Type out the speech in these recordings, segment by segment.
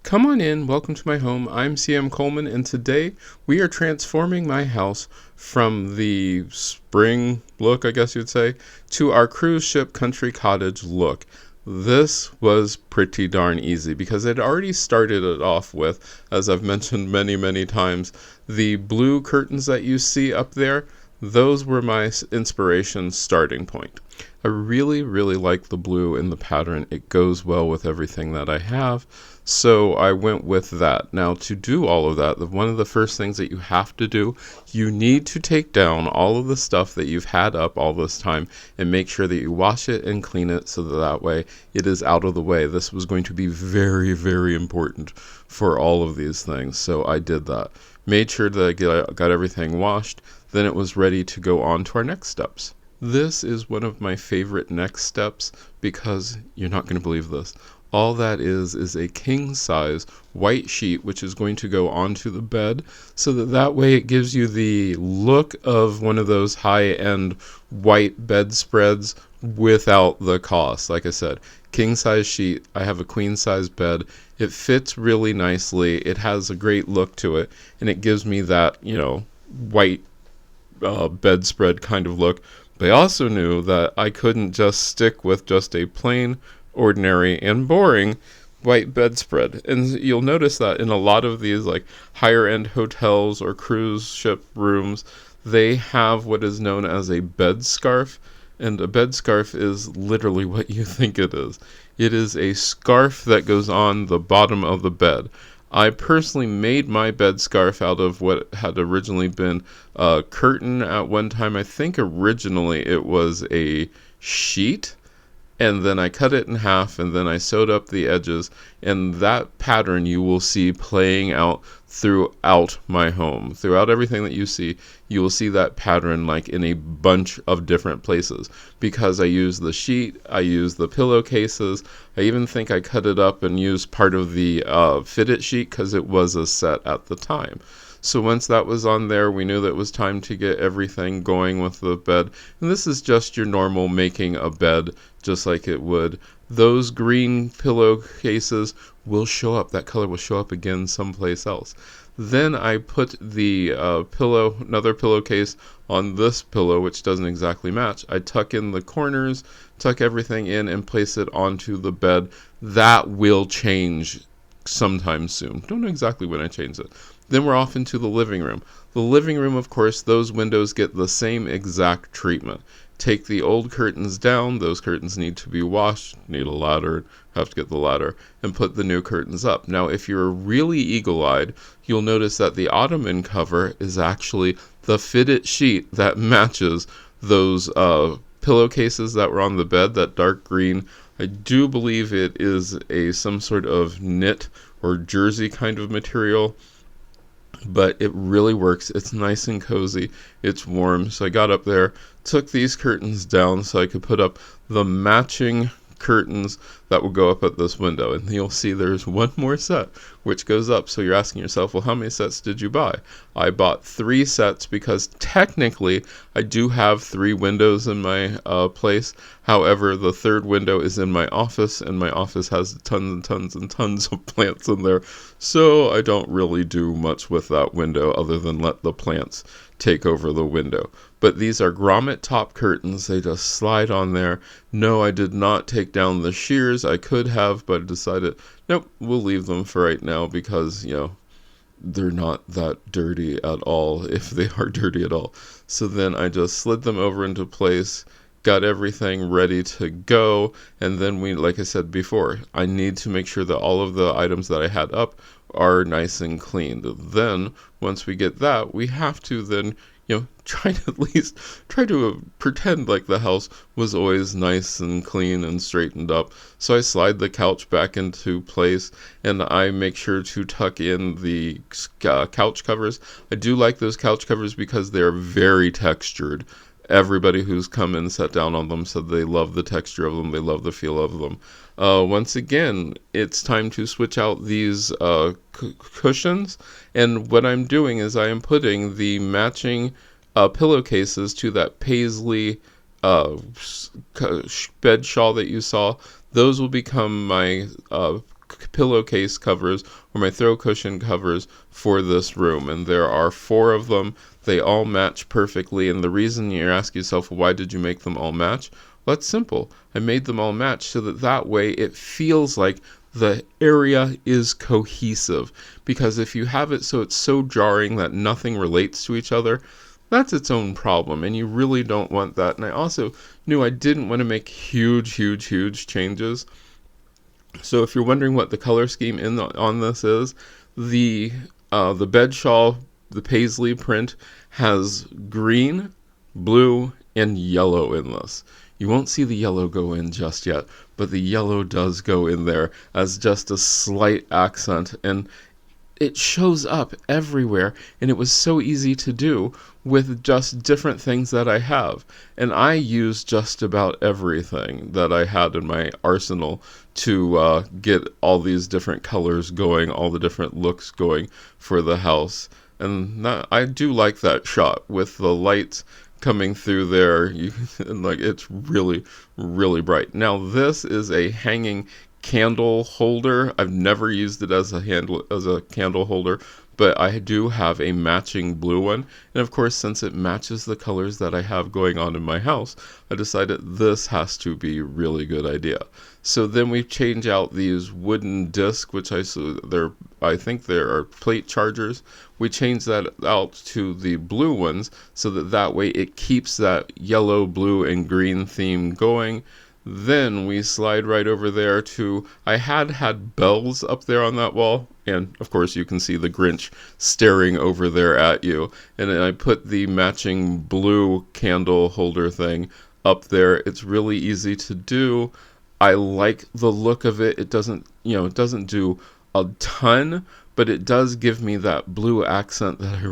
Come on in, welcome to my home. I'm CM Coleman, and today we are transforming my house from the spring look, I guess you'd say, to our cruise ship country cottage look. This was pretty darn easy because I'd already started it off with, as I've mentioned many times, the blue curtains that you see up there. Those were my inspiration starting point. I really like the blue in the pattern. It goes well with everything that I have. So I went with that. Now, to do all of that, one of the first things that you have to do, you need to take down all of the stuff that you've had up all this time and make sure that you wash it and clean it so that way it is out of the way. This was going to be very important for all of these things. So I did that. Made sure that I got everything washed. Then it was ready to go on to our next steps. This is one of my favorite next steps because you're not going to believe this. All that is a king size white sheet which is going to go onto the bed so that way it gives you the look of one of those high-end white bedspreads without the cost. Like I said, king size sheet. I have a queen size bed. It fits really nicely. It has a great look to it, and it gives me that, white bedspread kind of look. But I also knew that I couldn't just stick with just a plain, ordinary, and boring white bedspread. And you'll notice that in a lot of these like higher end hotels or cruise ship rooms, they have what is known as a bed scarf. And a bed scarf is literally what you think it is. It is a scarf that goes on the bottom of the bed. I personally made my bed scarf out of what had originally been a curtain at one time. I think originally it was a sheet, and then I cut it in half, and then I sewed up the edges, and that pattern you will see playing out throughout my home. Throughout everything that you see, you will see that pattern like in a bunch of different places because I use the sheet, I use the pillowcases, I even think I cut it up and used part of the fitted sheet because it was a set at the time. So once that was on there, we knew that it was time to get everything going with the bed. And this is just your normal making a bed, just like it would. Those green pillowcases will show up. That color will show up again someplace else. Then I put the another pillowcase on this pillow, which doesn't exactly match. I tuck in the corners, tuck everything in, and place it onto the bed. That will change sometime soon. Don't know exactly when I change it. Then we're off into the living room. The living room, of course, those windows get the same exact treatment. Take the old curtains down. Those curtains need to be washed. Need a ladder. Have to get the ladder. And put the new curtains up. Now, if you're really eagle-eyed, you'll notice that the ottoman cover is actually the fitted sheet that matches those pillowcases that were on the bed, that dark green. I do believe it is some sort of knit or jersey kind of material. But it really works. It's nice and cozy. It's warm. So I got up there, took these curtains down so I could put up the matching curtains that will go up at this window. And you'll see there's one more set which goes up. So you're asking yourself, well, how many sets did you buy? I bought 3 sets because technically I do have 3 windows in my place. However, the third window is in my office, and my office has tons of plants in there. So I don't really do much with that window other than let the plants take over the window. But these are grommet top curtains. They just slide on there. No, I did not take down the shears. I could have, but I decided, nope, we'll leave them for right now because, they're not that dirty at all, if they are dirty at all. So then I just slid them over into place, got everything ready to go, and then like I said before, I need to make sure that all of the items that I had up are nice and clean. Then, once we get that, we have to then, try to pretend like the house was always nice and clean and straightened up. So I slide the couch back into place, and I make sure to tuck in the couch covers. I do like those couch covers because they're very textured. Everybody who's come and sat down on them said they love the texture of them. They love the feel of them. Once again, it's time to switch out these cushions. And what I'm doing is I am putting the matching pillowcases to that paisley bed shawl that you saw. Those will become my pillowcase covers or my throw cushion covers for this room, and there are 4 of them. They all match perfectly, and the reason you're asking yourself, why did you make them all match? Well, that's simple. I made them all match so that way it feels like the area is cohesive, because if you have it so it's so jarring that nothing relates to each other, that's its own problem, and you really don't want that. And I also knew I didn't want to make huge changes. So if you're wondering what the color scheme on this is, the bed shawl, the paisley print, has green, blue, and yellow in this. You won't see the yellow go in just yet, but the yellow does go in there as just a slight accent, and it shows up everywhere, and it was so easy to do with just different things that I have. And I use just about everything that I had in my arsenal to get all these different colors going, all the different looks going for the house. And I do like that shot with the lights coming through there. And like, it's really bright. Now this is a hanging candle holder. I've never used it as a candle holder, but I do have a matching blue one. And of course, since it matches the colors that I have going on in my house, I decided this has to be a really good idea. So then we change out these wooden discs, which I think there are plate chargers. We change that out to the blue ones so that way it keeps that yellow, blue, and green theme going. Then we slide right over there to, I had bells up there on that wall, and of course you can see the Grinch staring over there at you. And then I put the matching blue candle holder thing up there. It's really easy to do. I like the look of it. It doesn't do a ton, but it does give me that blue accent that I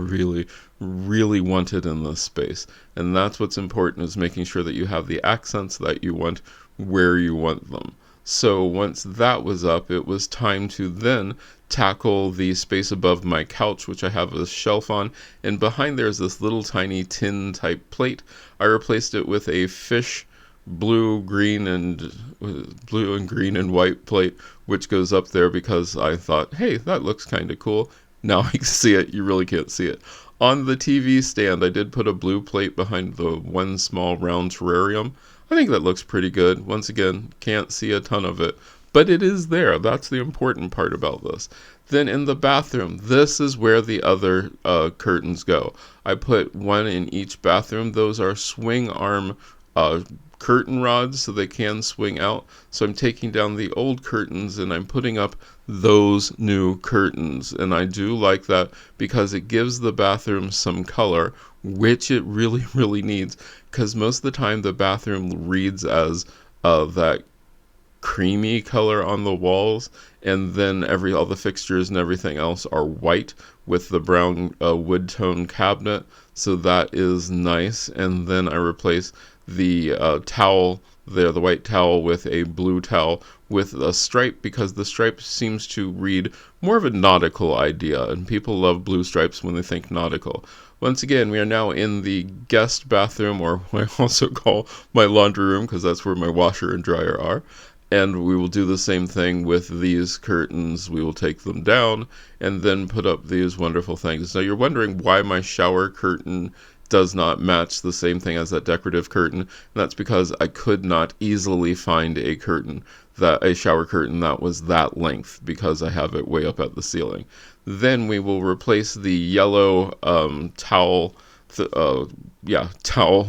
really wanted in this space. And that's what's important, is making sure that you have the accents that you want where you want them. So once that was up, it was time to then tackle the space above my couch, which I have a shelf on, and behind there's this little tiny tin type plate. I replaced it with a fish blue, green, and white plate, which goes up there because I thought, hey, that looks kind of cool. Now I can see it. You really can't see it. On the TV stand, I did put a blue plate behind the one small round terrarium. I think that looks pretty good. Once again, can't see a ton of it, but it is there. That's the important part about this. Then in the bathroom, this is where the other curtains go. I put one in each bathroom. Those are swing arm curtain rods, so they can swing out. So I'm taking down the old curtains and I'm putting up those new curtains. And I do like that because it gives the bathroom some color, which it really needs, because most of the time the bathroom reads as that creamy color on the walls, and then all the fixtures and everything else are white with the brown wood tone cabinet. So that is nice. And then I replace the towel there, the white towel, with a blue towel with a stripe, because the stripe seems to read more of a nautical idea, and people love blue stripes when they think nautical. Once again, we are now in the guest bathroom, or what I also call my laundry room, because that's where my washer and dryer are. And we will do the same thing with these curtains. We will take them down and then put up these wonderful things. Now you're wondering why my shower curtain does not match the same thing as that decorative curtain. And that's because I could not easily find a shower curtain that was that length, because I have it way up at the ceiling. Then we will replace the yellow towel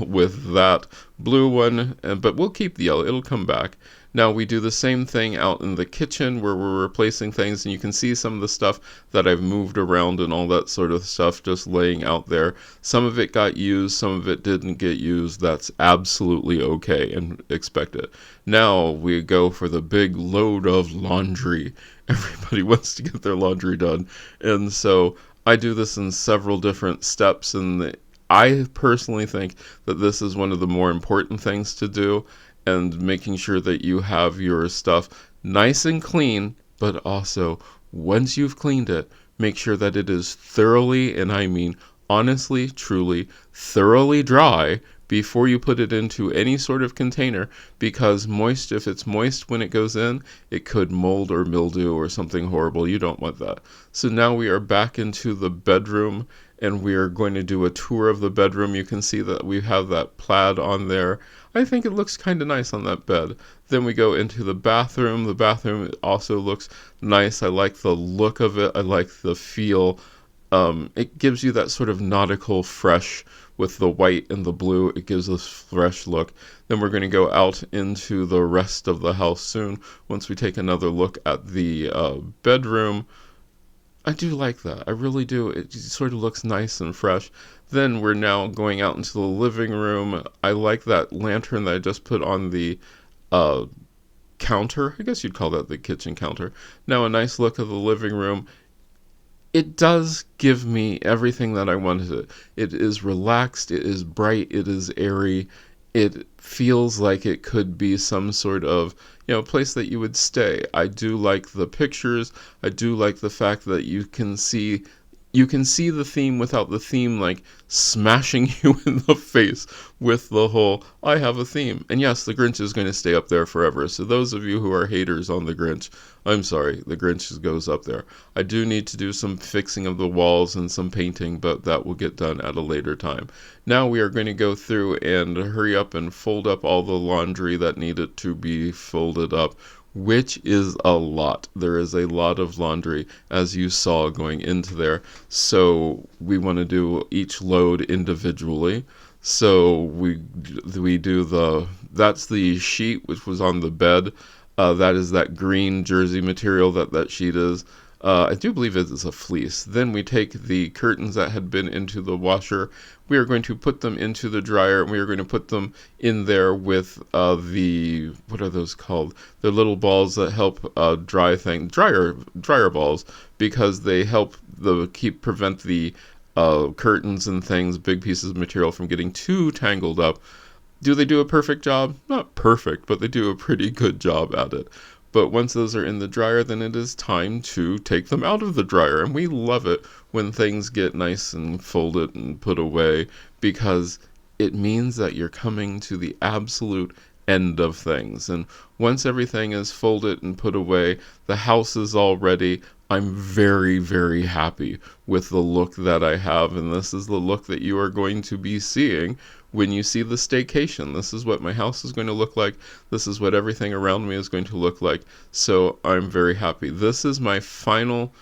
with that blue one, but we'll keep the yellow. It'll come back. Now we do the same thing out in the kitchen, where we're replacing things, and you can see some of the stuff that I've moved around and all that sort of stuff just laying out there. Some of it got used, some of it didn't get used. That's absolutely okay and expected. Now we go for the big load of laundry. Everybody wants to get their laundry done, and so I do this in several different steps, and I personally think that this is one of the more important things to do, and making sure that you have your stuff nice and clean, but also once you've cleaned it, make sure that it is thoroughly, and I mean honestly, truly, thoroughly dry before you put it into any sort of container, because if it's moist when it goes in, it could mold or mildew or something horrible. You don't want that. So now we are back into the bedroom, and we are going to do a tour of the bedroom. You can see that we have that plaid on there. I think it looks kind of nice on that bed. Then we go into the bathroom. The bathroom also looks nice. I like the look of it. I like the feel. It gives you that sort of nautical fresh with the white and the blue. It gives this fresh look. Then we're going to go out into the rest of the house soon once we take another look at the bedroom. I do like that. I really do. It sort of looks nice and fresh. Then we're now going out into the living room. I like that lantern that I just put on the uh, counter. I guess you'd call that the kitchen counter. Now a nice look of the living room. It does give me everything that I wanted. It is relaxed, it is bright, it is airy. It feels like it could be some sort of, place that you would stay. I do like the pictures. I do like the fact that you can see the theme without the theme like smashing you in the face with the whole I have a theme. And yes, the Grinch is going to stay up there forever. So those of you who are haters on the Grinch, I'm sorry, the Grinch goes up there. I do need to do some fixing of the walls and some painting, but that will get done at a later time. Now we are going to go through and hurry up and fold up all the laundry that needed to be folded up, which is a lot. There is a lot of laundry, as you saw going into there. So we want to do each load individually. So we do that's the sheet which was on the bed. That is that green jersey material that sheet is. I do believe it is a fleece. Then we take the curtains that had been into the washer. We are going to put them into the dryer, and we are going to put them in there with what are those called? The little balls that help dryer balls, because they help prevent the curtains and things, big pieces of material, from getting too tangled up. Do they do a perfect job? Not perfect, but they do a pretty good job at it. But once those are in the dryer, then it is time to take them out of the dryer. And we love it when things get nice and folded and put away, because it means that you're coming to the absolute end of things. And once everything is folded and put away, the house is all ready. I'm very, very happy with the look that I have, and this is the look that you are going to be seeing when you see the staycation. This is what my house is going to look like. This is what everything around me is going to look like. So I'm very happy. This is my final,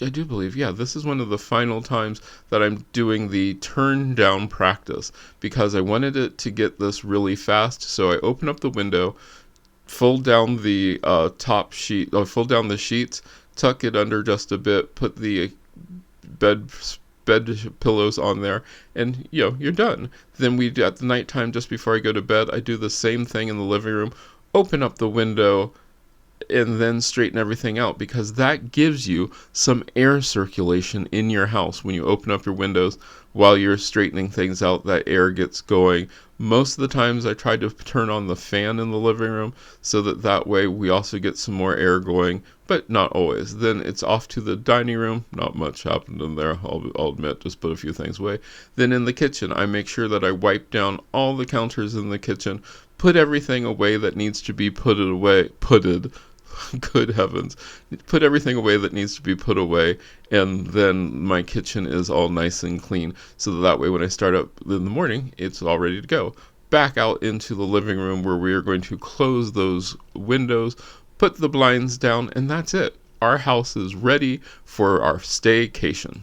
I do believe, this is one of the final times that I'm doing the turn down practice, because I wanted it to get this really fast. So I open up the window, fold down the fold down the sheets, tuck it under just a bit, put the bed pillows on there, and you're done. Then at the nighttime, just before I go to bed, I do the same thing in the living room, open up the window, and then straighten everything out, because that gives you some air circulation in your house. When you open up your windows while you're straightening things out, that air gets going. Most of the times I try to turn on the fan in the living room so that way we also get some more air going, but not always. Then it's off to the dining room. Not much happened in there, I'll admit, just put a few things away. Then in the kitchen, I make sure that I wipe down all the counters in the kitchen, put everything away that needs to be putted. Good heavens. Put everything away that needs to be put away, and then my kitchen is all nice and clean, so that way when I start up in the morning, it's all ready to go. Back out into the living room, where we are going to close those windows, put the blinds down, and that's it. Our house is ready for our staycation.